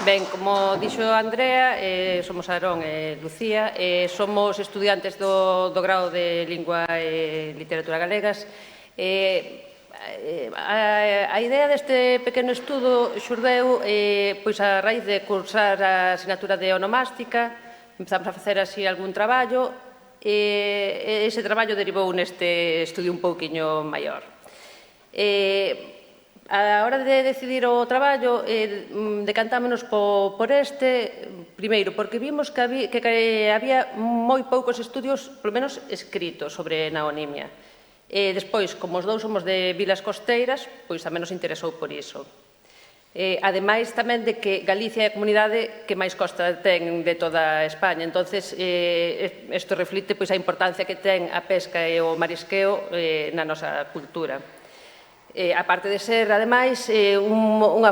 Ben, como dixo Andrea, somos Aarón e Lucía, somos estudiantes do grado de Lingua e Literatura Galegas. A idea deste pequeno estudo xurdeu pois a raíz de cursar a asignatura de onomástica. Empezamos a facer así algún traballo e ese traballo derivou neste estudio un pouquiño maior. A hora de decidir o traballo, decantámonos por este, primeiro, porque vimos que había moi poucos estudios, polo menos escritos, sobre naonimia. Despois, como os dous somos de vilas costeiras, pois tamén nos interesou por iso. Ademais, tamén de que Galicia é a comunidade que máis costa ten de toda España. Entonces, isto reflite a importancia que ten a pesca e o marisqueo na nosa cultura. Aparte de ser, ademais, unha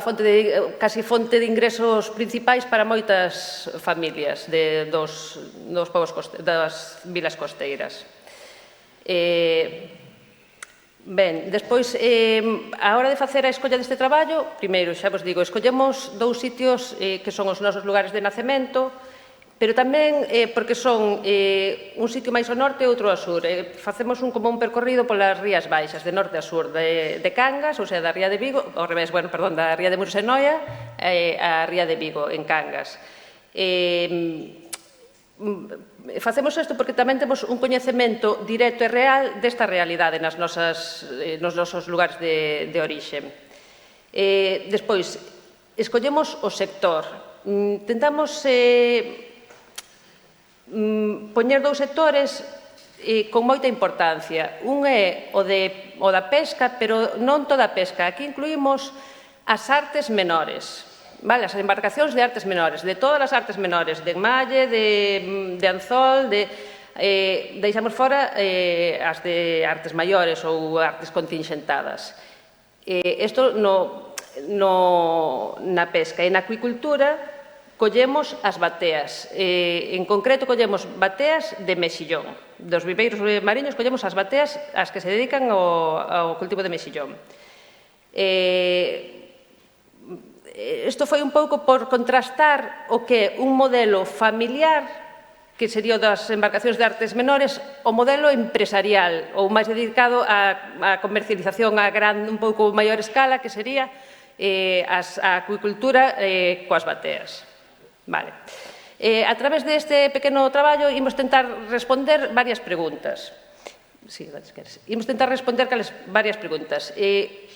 casi fonte de ingresos principais para moitas familias das vilas costeiras. Ben, despois, a hora de facer a escolla deste traballo, primeiro, xa vos digo, escollemos dous sitios que son os nosos lugares de nacemento, pero tamén porque son un sitio máis ao norte e outro ao sur. Facemos como un percorrido polas Rías Baixas, de norte a sur, de Cangas, ou sea, da Ría de Vigo, ao revés, da Ría de Muros e Noia a Ría de Vigo, en Cangas. Facemos isto porque tamén temos un coñecemento directo e real desta realidade nos nosos lugares de orixe. Despois, escollemos o sector. Tentamos poñer dous sectores con moita importancia. Un é o da pesca, pero non toda a pesca. Aquí incluímos as artes menores, as embarcacións de artes menores, de todas as artes menores, de enmalle, de anzol, deixamos fora as de artes maiores ou artes continxentadas. Isto na pesca. E na acuicultura collemos as bateas. En concreto, collemos bateas de mexillón. Dos viveiros mariños collemos as bateas ás que se dedican ao cultivo de mexillón. Isto foi un pouco por contrastar o que un modelo familiar, que sería o das embarcacións de artes menores, o modelo empresarial, ou máis dedicado á comercialización a un pouco maior escala, que sería a acuicultura coas bateas. A través deste pequeno traballo imos tentar responder varias preguntas. Imos tentar responder varias preguntas.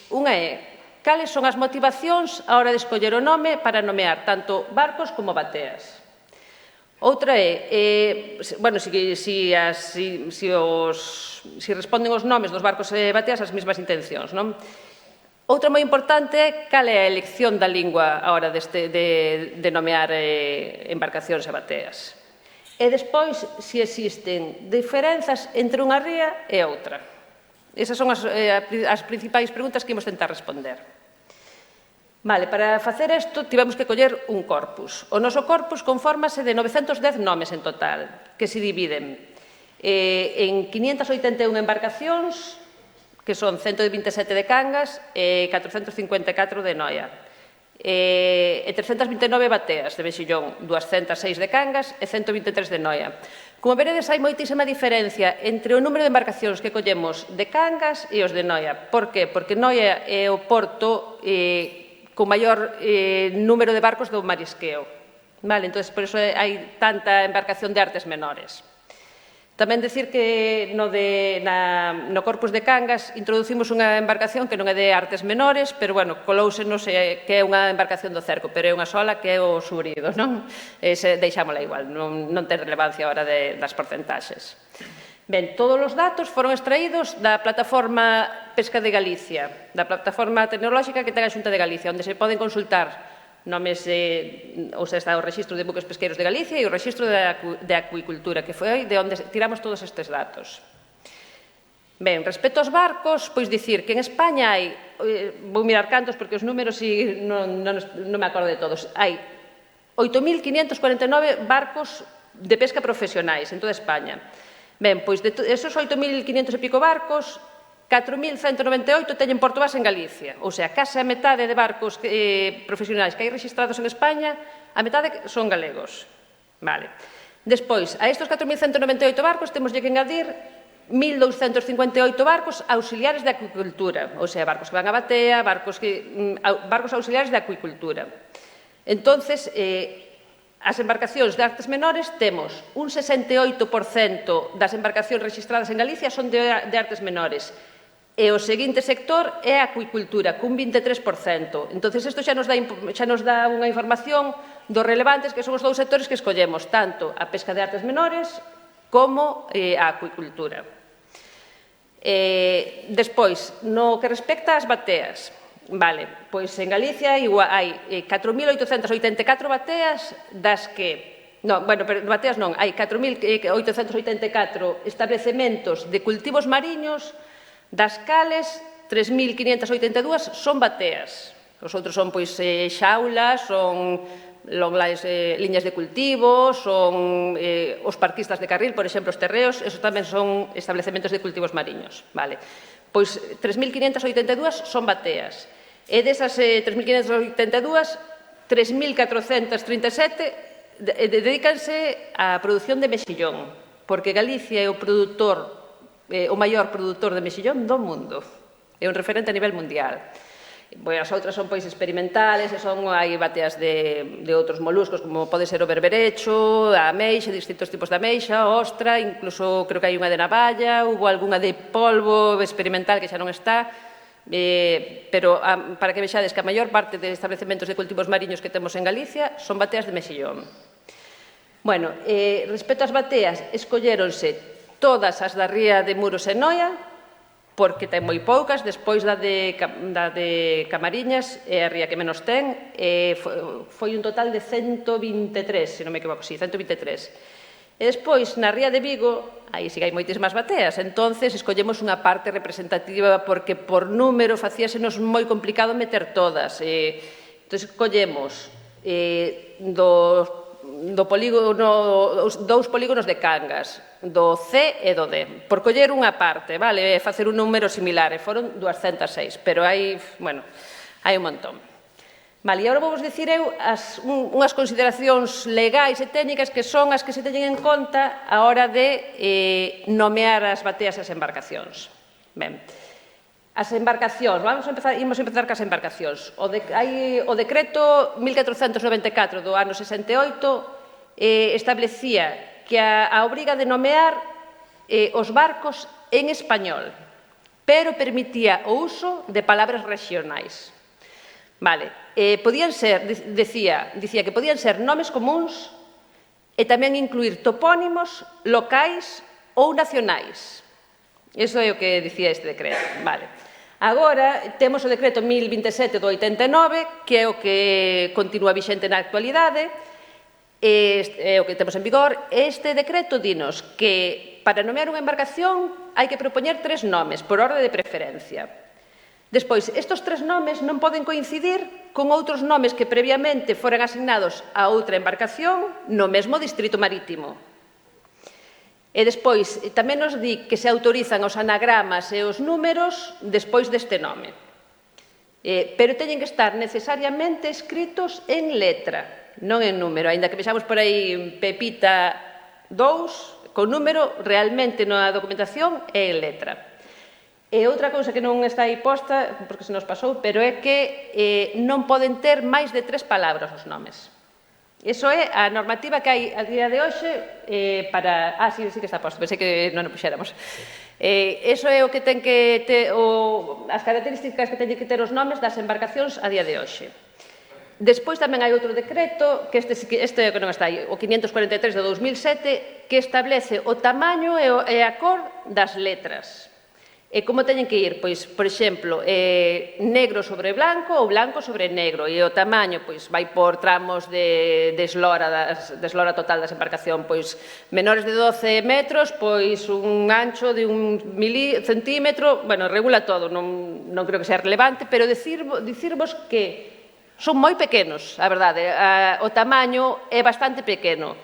Unha é: cales son as motivacións a hora de escoller o nome para nomear tanto barcos como bateas? Outra é, si responden os nomes dos barcos e bateas as mesmas intencións, non? Outra moi importante é cal é a elección da lingua a hora de nomear embarcacións e bateas. E despois, se existen diferenzas entre unha ría e outra. Esas son as principais preguntas que imos tentar responder. Para facer isto, tivemos que coller un corpus. O noso corpus confórmase de 910 nomes en total, que se dividen en 581 embarcacións, que son 127 de Cangas e 454 de Noia, e 329 bateas de mexillón, 206 de Cangas e 123 de Noia. Como veredes, hai moitísima diferencia entre o número de embarcacións que collemos de Cangas e os de Noia. Por que? Porque Noia é o porto con maior número de barcos do marisqueo. Entón, por iso hai tanta embarcación de artes menores. Tamén dicir que no Corpus de Cangas introducimos unha embarcación que non é de artes menores, pero, colousenos que é unha embarcación do cerco, pero é unha sola que é o Súrido, non? Deixámola igual, non ten relevancia a hora das porcentaxes. Ben, todos os datos foron extraídos da plataforma Pesca de Galicia, da plataforma tecnolóxica que ten a Xunta de Galicia, onde se poden consultar nomes, está o Rexistro de Buques Pesqueiros de Galicia e o Rexistro de Acuicultura, que foi de onde tiramos todos estes datos. Ben, respecto aos barcos, pois dicir que en España hai, vou mirar cantos porque os números non me acordo de todos, hai 8.549 barcos de pesca profesionais en toda España. Ben, pois de esos 8.500 e pico barcos, 4.198 teñen porto base en Galicia, ou sea, case a metade de barcos profesionais que hai registrados en España, a metade son galegos. Vale. Despois, a estes 4.198 barcos temos que engadir 1.258 barcos auxiliares de acuicultura, ou sea, barcos que van a batea, barcos auxiliares de acuicultura. Entonces, as embarcacións de artes menores temos un 68% das embarcacións registradas en Galicia son de artes menores. E o seguinte sector é a acuicultura, cun 23%. Entón, isto xa nos dá unha información dos relevantes que son os dous sectores que escollemos, tanto a pesca de artes menores como a acuicultura. Despois, no que respecta ás bateas, vale, pois en Galicia hai 4.884 bateas das que... bateas non, hai 4.884 establecementos de cultivos mariños, das cales 3.582 son bateas. Os outros son xaulas, son liñas de cultivo, son os parquistas de carril, por exemplo, os terreos, esos tamén son establecementos de cultivos mariños. Pois 3.582 son bateas. E desas 3.582, 3.437 dedícanse á produción de mexillón, porque Galicia é o maior produtor de mexillón do mundo. É un referente a nivel mundial. As outras son experimentales, hai bateas de outros moluscos, como pode ser o berberecho, a ameixa, distintos tipos de ameixa, a ostra, incluso creo que hai unha de navalla, hubo algunha de polvo experimental que xa non está, pero para que vexades que a maior parte de establecementos de cultivos mariños que temos en Galicia son bateas de mexillón. Respecto ás bateas, escolléronse todas as da ría de Muros e Noia, porque ten moi poucas, despois da de Camariñas, é a ría que menos ten, foi un total de 123, se non me equivoco, sí, 123. E despois, na ría de Vigo, aí sí que hai moitísimas bateas, entonces escollemos unha parte representativa, porque por número facíasenos moi complicado meter todas. Entón, escollemos dous polígonos de Cangas, do C e do D, por coller unha parte, vale, facer un número similar, e foron 206, pero hai un montón. Vale, e agora vou vos dicir eu unhas consideracións legais e técnicas que son as que se teñen en conta a hora de nomear as bateas e as embarcacións. Ben, as embarcacións, imos empezar cas embarcacións. Hai o decreto 1494 do ano 68 establecía que a obriga de nomear os barcos en español, pero permitía o uso de palabras regionais. Vale, dicía que podían ser nomes comuns e tamén incluir topónimos locais ou nacionais. Iso é o que dicía este decreto. Vale. Agora, temos o decreto 1027 do 89, que é o que continúa vixente na actualidade, é o que temos en vigor. Este decreto dinos que para nomear unha embarcación hai que propoñer 3 nomes por orde de preferencia. Despois, estes 3 nomes non poden coincidir con outros nomes que previamente foran asignados a outra embarcación no mesmo distrito marítimo. E despois, tamén nos di que se autorizan os anagramas e os números despois deste nome. Pero teñen que estar necesariamente escritos en letra, non en número, aínda que vexamos por aí Pepita 2, con número, realmente na documentación é en letra. E outra cousa que non está aí posta, porque se nos pasou, pero é que non poden ter máis de 3 palabras os nomes. Iso é a normativa que hai a día de hoxe para... sí que está posto, pensei que non o puxéramos. Iso é o que ten que ter, as características que teñen que ter os nomes das embarcacións a día de hoxe. Despois tamén hai outro decreto, que este é o que non está aí, o 543 de 2007, que establece o tamaño e a cor das letras. E como teñen que ir? Pois, por exemplo, negro sobre blanco ou blanco sobre negro, e o tamaño vai por tramos de eslora total da embarcación, pois menores de 12 metros, pois un ancho de 1 centímetro, regula todo, non creo que sea relevante, pero dicirvos que son moi pequenos, a verdade, o tamaño é bastante pequeno.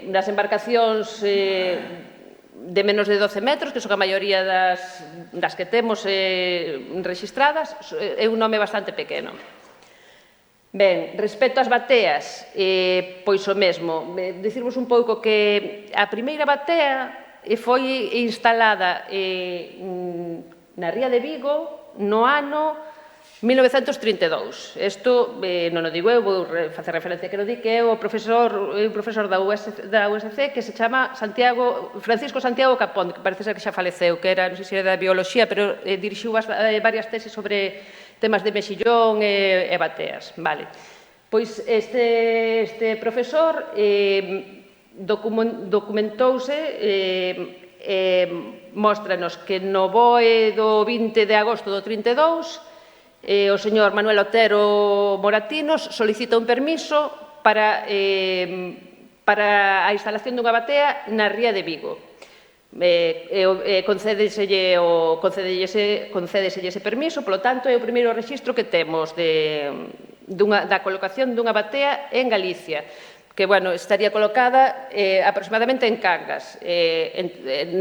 Nas embarcacións de menos de 12 metros, que son a maioría das que temos registradas, é un nome bastante pequeno. Ben, respecto ás bateas, pois o mesmo. Dicirvos un pouco que a primeira batea foi instalada na ría de Vigo no ano 1932. Isto non o digo eu, vou facer referencia que non di, que é un profesor da USC que se chama Francisco Santiago Capón, que parece ser que xa faleceu, que era, non sei se era da biología, pero dirixiu varias tesis sobre temas de mexillón e bateas. Vale. Pois este profesor documentouse, móstranos que no BOE do 20 de agosto do 32 o señor Manuel Otero Moratinos solicita un permiso para a instalación dunha batea na ría de Vigo. Concédeselle ese permiso, polo tanto, é o primeiro rexistro que temos da colocación dunha batea en Galicia, que, bueno, estaría colocada aproximadamente en Cangas.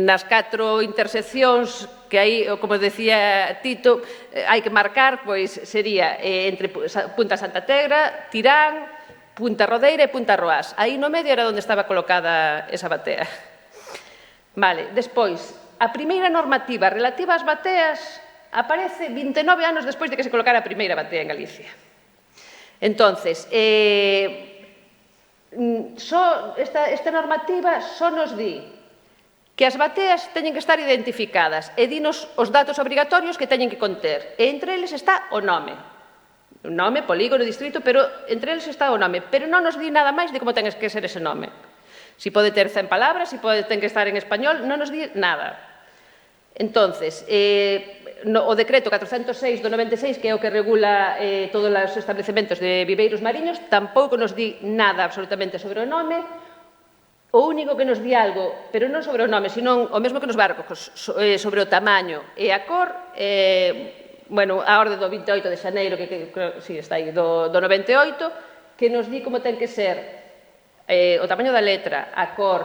Nas 4 interseccións que aí, como decía Tito, hai que marcar, pois sería entre Punta Santa Tegra, Tirán, Punta Rodeira e Punta Roás. Aí no medio era onde estaba colocada esa batea. Vale, despois, a primeira normativa relativa ás bateas aparece 29 anos despois de que se colocara a primeira batea en Galicia. Entonces, esta normativa só nos di que as bateas teñen que estar identificadas e dinos os datos obrigatorios que teñen que conter. E entre eles está o nome. O nome, polígono, distrito, pero entre eles está o nome. Pero non nos di nada máis de como ten que ser ese nome. Si pode ter 100 palabras, si ten que estar en español, non nos di nada. Entonces, o decreto 406 do 96, que é o que regula todos os establecementos de viveiros mariños, tampouco nos di nada absolutamente sobre o nome. O único que nos di algo, pero non sobre o nome, sino o mesmo que nos barcos, sobre o tamaño e a cor, bueno, a orde do 28 de xaneiro, que si está aí, do 98, que nos di como ten que ser o tamaño da letra, a cor,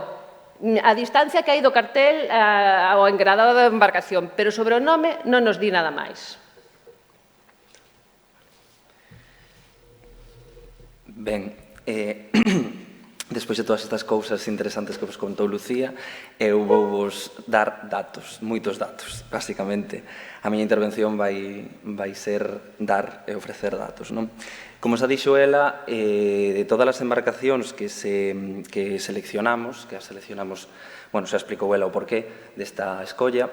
a distancia que hai do cartel ao engradado da embarcación, pero sobre o nome non nos di nada máis. Ben, despois de todas estas cousas interesantes que vos contou Lucía, eu vou vos dar datos, moitos datos, basicamente. A miña intervención vai ser dar e ofrecer datos, non? Como xa dixo ela, de todas as embarcacións que seleccionamos, bueno, xa explicou ela o porqué desta escolla,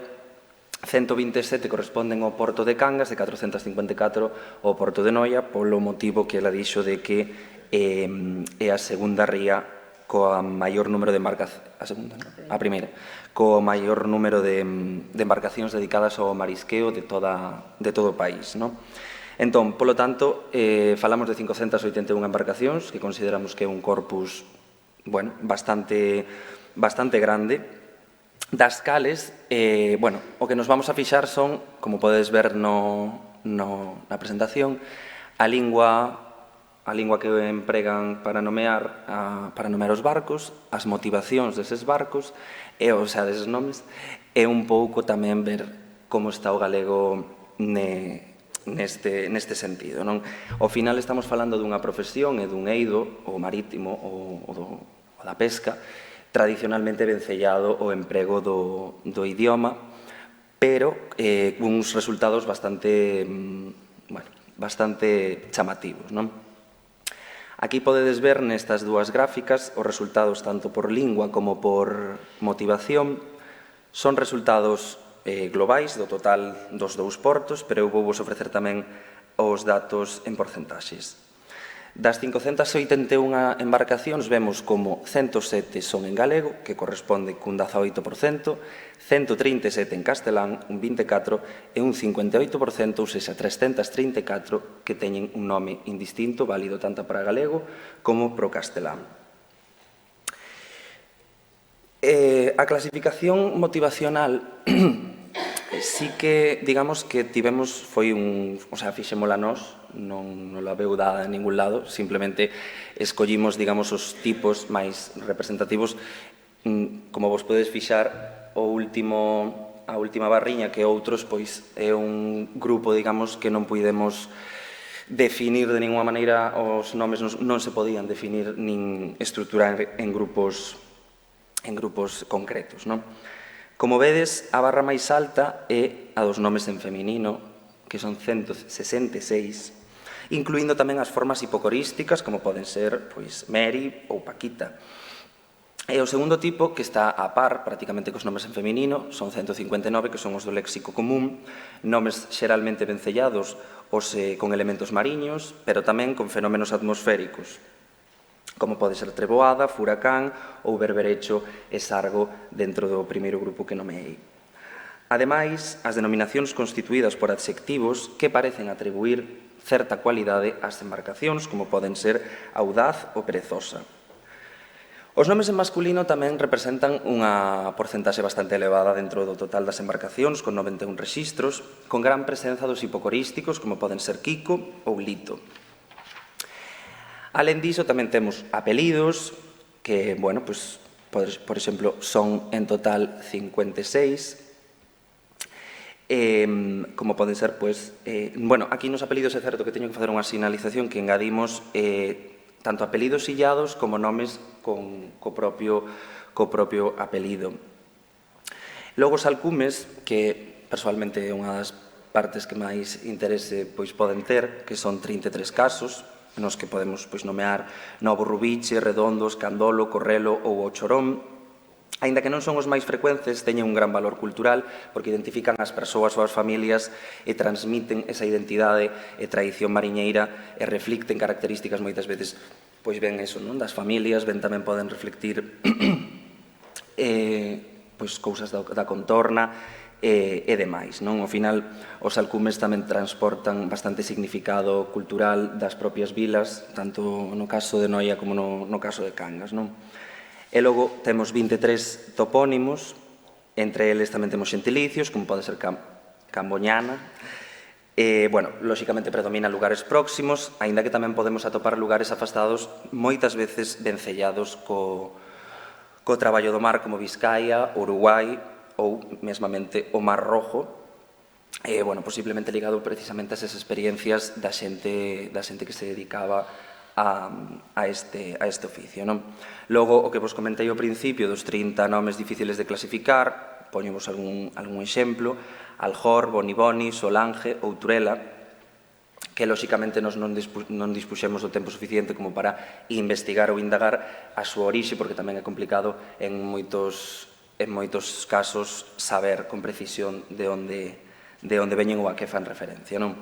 127 corresponden ao Porto de Cangas e 454 ao Porto de Noia, polo motivo que ela dixo de que é a segunda ría coa maior número de embarcacións, a primeira, co maior número de embarcacións dedicadas ao marisqueo de todo o país, non? Entón, polo tanto, falamos de 581 embarcacións, que consideramos que é un corpus, bueno, bastante grande, das cales, bueno, o que nos vamos a fixar son, como podes ver na presentación, a lingua que empregan para nomear os barcos, as motivacións deses barcos, o sea, deses nomes, e un pouco tamén ver como está o galego neste sentido. Ao final estamos falando dunha profesión e dun eido, o marítimo ou da pesca, tradicionalmente vencellado ao emprego do idioma, pero uns resultados bastante chamativos. Aquí podedes ver nestas dúas gráficas os resultados tanto por lingua como por motivación. Son resultados globais do total dos dous portos, pero eu vou vos ofrecer tamén os datos en porcentaxes. Das 581 embarcacións vemos como 107 son en galego, que corresponde cun 18%, 137 en castelán, un 24%, e un 58%, ou seja, 334, que teñen un nome indistinto, válido tanto para galego como para o castelán. A clasificación motivacional sí que, digamos, que tivemos, fixémola nós, non la veu dada en ningún lado, simplemente escollimos, digamos, os tipos máis representativos Como vos podedes fixar, a última barriña que outros, pois é un grupo, digamos, que non puidemos definir de ninguna maneira, os nomes non se podían definir nin estruturar en grupos concretos, non? Como vedes, a barra máis alta é a dos nomes en feminino, que son 166, incluindo tamén as formas hipocorísticas, como poden ser pois Mary ou Paquita. E o segundo tipo, que está a par prácticamente cos nomes en feminino, son 159, que son os do léxico común, nomes xeralmente vencellados con elementos mariños, pero tamén con fenómenos atmosféricos, como pode ser treboada, furacán ou berberecho e sargo dentro do primeiro grupo que nomeei. Ademais, as denominacións constituídas por adxectivos que parecen atribuir certa cualidade ás embarcacións, como poden ser audaz ou perezosa. Os nomes en masculino tamén representan unha porcentaxe bastante elevada dentro do total das embarcacións, con 91 rexistros, con gran presenza dos hipocorísticos, como poden ser Kiko ou Lito. Alén diso, tamén temos apelidos, que, bueno, pues, por exemplo, son en total 56, como poden ser, pues, bueno, aquí nos apelidos é certo que teño que facer unha sinalización que engadimos tanto apelidos illados como nomes co propio apelido. Logo os alcumes, que persoalmente é unha das partes que máis interese pois poden ter, que son 33 casos, nos que podemos pois nomear Novo Rubiche, Redondos, Candolo, Correlo ou o Chorón. Aínda que non son os máis frecuentes, teñen un gran valor cultural porque identifican as persoas ou as familias e transmiten esa identidade e tradición mariñeira e reflicten características moitas veces, pois ben eso, non, das familias, ben tamén poden reflectir pois cousas da contorna e demais, non? Ao final, os alcumes tamén transportan bastante significado cultural das propias vilas, tanto no caso de Noia como no caso de Cangas, non? E logo temos 23 topónimos, entre eles tamén temos xentilicios, como pode ser Camboñana. Bueno, lóxicamente predominan lugares próximos, aínda que tamén podemos atopar lugares afastados, moitas veces vencellados co traballo do mar, como Vizcaya, Uruguai ou mesmamente o Mar Rojo, bueno, posiblemente ligado precisamente a esas experiencias da xente que se dedicaba a este oficio, non? Logo, o que vos comentei ao principio dos 30 nomes difíciles de clasificar, poñemos algún exemplo: Aljor, Boniboni, Solange ou Turela, que lóxicamente non dispuxemos do tempo suficiente como para investigar ou indagar a súa orixe, porque tamén é complicado en moitos casos saber con precisión de onde veñen ou a que fan referencia, non?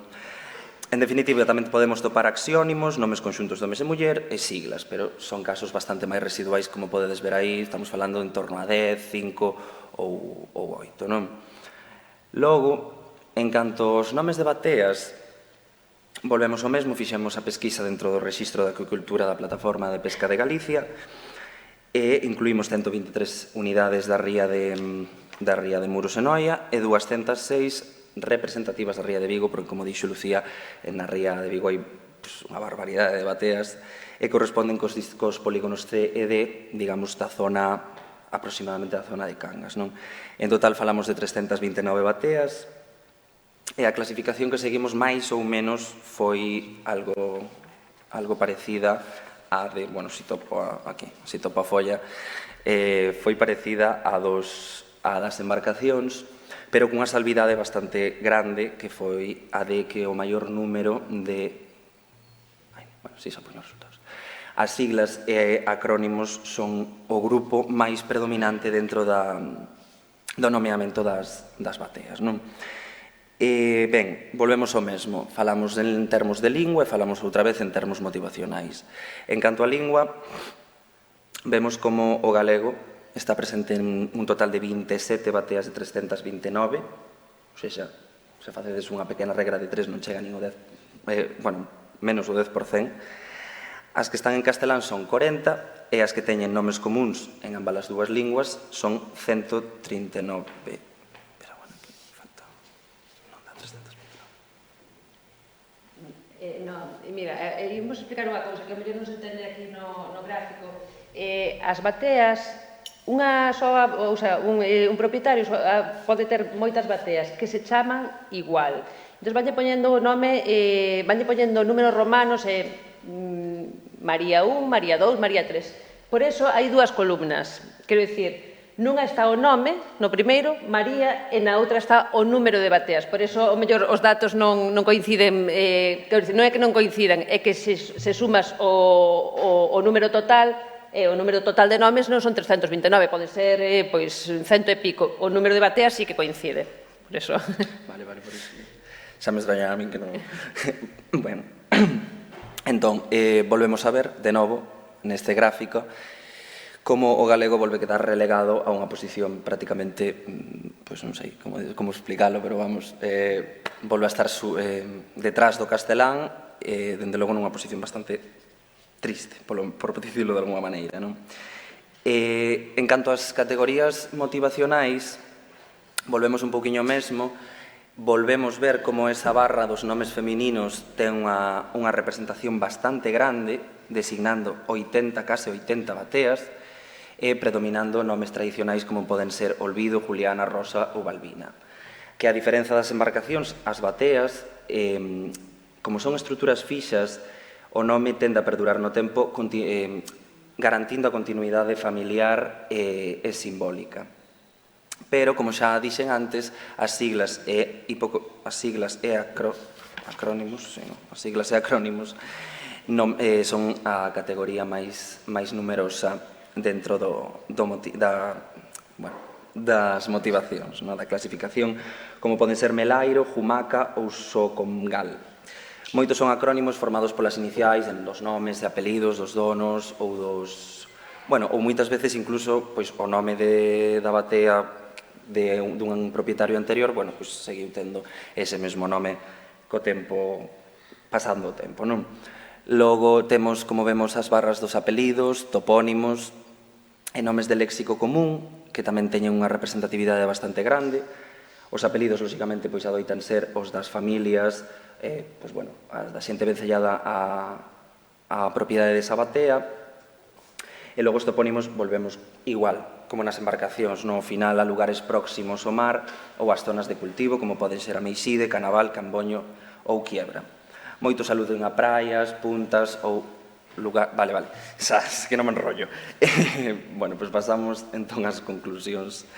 En definitiva, tamén podemos topar axiónimos, nomes conxuntos de homes e muller e siglas, pero son casos bastante máis residuais, como podedes ver aí, estamos falando en torno a 10, 5 ou 8, non? Logo, en canto aos nomes de bateas, volvemos ao mesmo, fixemos a pesquisa dentro do Rexistro da Acuicultura da Plataforma de Pesca de Galicia e incluímos 123 unidades da ría de Muros e Noia e 206 representativas da ría de Vigo, porque, como dixo Lucía, na ría de Vigo hai unha barbaridade de bateas e corresponden cos polígonos C e D, digamos, da zona, aproximadamente da zona de Cangas, non? En total falamos de 329 bateas e a clasificación que seguimos máis ou menos foi algo parecida a de, bueno, si topo a folla, foi parecida a das embarcacións, pero cunha salvidade bastante grande, que foi a de que o maior número de... Bueno, si xa poño os resultados. As siglas e acrónimos son o grupo máis predominante dentro do nomeamento das bateas, non? Ben, volvemos ao mesmo. Falamos en termos de lingua e falamos outra vez en termos motivacionais. En canto á lingua, vemos como o galego está presente en un total de 27 bateas de 329, ou seja, se facedes unha pequena regra de 3 non chega nin o 10, bueno, menos o 10%. As que están en castelán son 40 e as que teñen nomes comuns en ambas as dúas linguas son 139. Pero bueno, aquí falta... non dá 329. Non, mira, imos explicar unha cousa que a mellor non se entende aquí no gráfico. As bateas unha soa, ou sea, un propietario pode ter moitas bateas que se chaman igual. Entón, vanlle poñendo o nome, vanlle poñendo números romanos, María 1, María 2, María 3. Por eso hai dúas columnas. Quero dicir, nunha está o nome, no primeiro, María, e na outra está o número de bateas. Por eso, o mellor, os datos non coinciden, quero dicir, non é que non coincidan, é que se sumas o número total, o número total de nomes non son 329, pode ser, pois, 100 e pico. O número de bateas sí que coincide, por eso. Vale, por iso. Xa me extraña a min que non... Bueno, entón, volvemos a ver, de novo, neste gráfico, como o galego volve a quedar relegado a unha posición prácticamente, pois non sei como explicalo, pero vamos, volve a estar detrás do castelán, dende logo nunha posición bastante triste, por dicirlo de alguma maneira, non? En canto ás categorías motivacionais, volvemos un pouquiño mesmo, volvemos ver como esa barra dos nomes femininos ten unha representación bastante grande, designando 80, case 80 bateas, e predominando nomes tradicionais como poden ser Olvido, Juliana, Rosa ou Balbina. Que a diferenza das embarcacións, as bateas, como son estruturas fixas, o nome tende a perdurar no tempo, garantindo a continuidade familiar e simbólica. Pero, como xa dixen antes, as siglas e acrónimos son a categoría máis numerosa dentro das motivacións, da clasificación, como poden ser Melairo, Jumaca ou Socongal. Moitos son acrónimos formados polas iniciais dos nomes e apelidos dos donos ou dos... Bueno, ou moitas veces incluso o nome da batea dun propietario anterior, pois seguiu tendo ese mesmo nome co tempo, pasando o tempo, non? Logo temos, como vemos, as barras dos apelidos, topónimos e nomes de léxico común, que tamén teñen unha representatividade bastante grande. Os apelidos, lóxicamente, adoitan ser os das familias, a da xente vencellada á propiedade desa batea, e logo os topónimos volvemos igual, como nas embarcacións, no final a lugares próximos ao mar ou ás zonas de cultivo, como poden ser Ameixide, Canaval, Camboño ou Quiebra. Moitos aluden a praias, puntas ou lugar... Vale, que non me enrollo. Pois pasamos entón ás conclusións.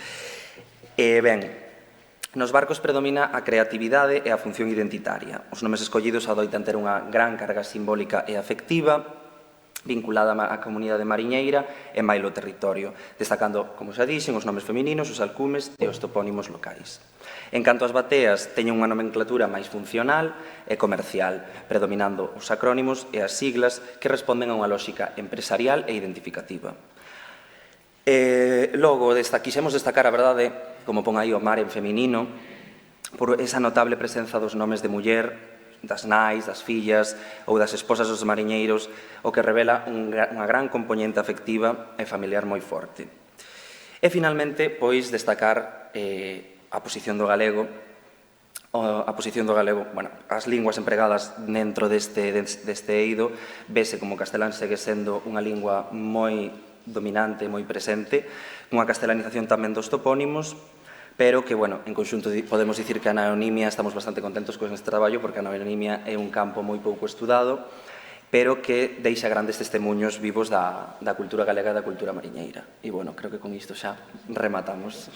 Ben, nos barcos predomina a creatividade e a función identitaria. Os nomes escollidos adoitan ter unha gran carga simbólica e afectiva, vinculada á comunidade mariñeira e mailo territorio, destacando, como xa dixen, os nomes femininos, os alcumes e os topónimos locais. En canto ás bateas, teñen unha nomenclatura máis funcional e comercial, predominando os acrónimos e as siglas que responden a unha lógica empresarial e identificativa. Logo, quixemos destacar a verdade, como pon aí o mar en feminino, por esa notable presenza dos nomes de muller, das nais, das fillas ou das esposas dos mariñeiros, o que revela unha gran componente afectiva e familiar moi forte. E, finalmente, pois, destacar a posición do galego, as linguas empregadas dentro deste eido, vese como o castelán segue sendo unha lingua moi dominante, moi presente, unha castelanización tamén dos topónimos, pero que, en conxunto podemos dicir que a anonimia estamos bastante contentos con este traballo, porque a anonimia é un campo moi pouco estudado, pero que deixa grandes testemunhos vivos da cultura galega e da cultura mariñeira. E, creo que con isto xa rematamos.